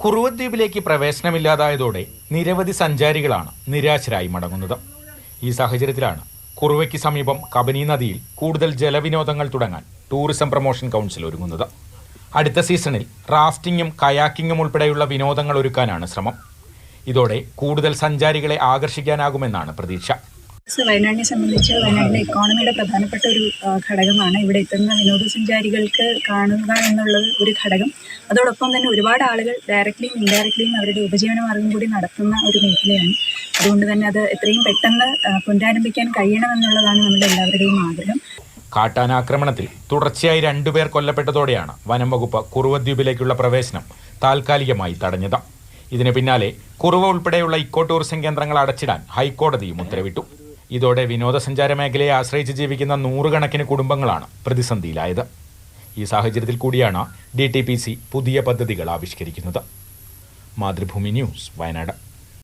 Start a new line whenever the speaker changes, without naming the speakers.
കുറുവ ദ്വീപിലേക്ക് പ്രവേശനമില്ലാതായതോടെ നിരവധി സഞ്ചാരികളാണ് നിരാശരായി മടങ്ങുന്നത്. ഈ സാഹചര്യത്തിലാണ് കുറുവയ്ക്ക് സമീപം കബനി നദിയിൽ കൂടുതൽ ജലവിനോദങ്ങൾ തുടങ്ങാൻ ടൂറിസം പ്രൊമോഷൻ കൗൺസിൽ ഒരുങ്ങുന്നത്. അടുത്ത സീസണിൽ റാഫ്റ്റിംഗും കയാക്കിങ്ങും ഉൾപ്പെടെയുള്ള വിനോദങ്ങൾ ഒരുക്കാനാണ് ശ്രമം. ഇതോടെ കൂടുതൽ സഞ്ചാരികളെ ആകർഷിക്കാനാകുമെന്നാണ് പ്രതീക്ഷ.
വയനാടിനെ സംബന്ധിച്ച് വയനാടിന്റെ ഇക്കോണമിയുടെ പ്രധാനപ്പെട്ട ഒരു ഘടകമാണ് ഇവിടെ എത്തുന്ന വിനോദസഞ്ചാരികൾക്ക് കാണുക എന്നുള്ളത് ഒരു ഘടകം. അതോടൊപ്പം തന്നെ ഒരുപാട് ആളുകൾ ഡയറക്റ്റ്ലിയും ഇൻഡയറക്റ്റ്ലിയും അവരുടെ ഉപജീവനമാർഗം കൂടി നടത്തുന്ന ഒരു മേഖലയാണ്. അതുകൊണ്ട് തന്നെ അത് എത്രയും പെട്ടെന്ന് പുനരാരംഭിക്കാൻ കഴിയണമെന്നുള്ളതാണ് നമ്മുടെ എല്ലാവരുടെയും ആഗ്രഹം.
കാട്ടാനാക്രമണത്തിൽ തുടർച്ചയായി 2 പേർ കൊല്ലപ്പെട്ടതോടെയാണ് വനം വകുപ്പ് കുറുവ ദ്വീപിലേക്കുള്ള പ്രവേശനം താൽക്കാലികമായി തടഞ്ഞത്. ഇതിന് പിന്നാലെ കുറുവ ഉൾപ്പെടെയുള്ള ഇക്കോ ടൂറിസം കേന്ദ്രങ്ങൾ അടച്ചിടാൻ ഹൈക്കോടതിയും ഉത്തരവിട്ടു. ഇതോടെ വിനോദസഞ്ചാര മേഖലയെ ആശ്രയിച്ച് ജീവിക്കുന്ന 100 കണക്കിന് കുടുംബങ്ങളാണ് പ്രതിസന്ധിയിലായത്. ഈ സാഹചര്യത്തിൽ കൂടിയാണ് DTPC പുതിയ പദ്ധതികൾ ആവിഷ്കരിക്കുന്നത്. മാതൃഭൂമി ന്യൂസ്, വയനാട്.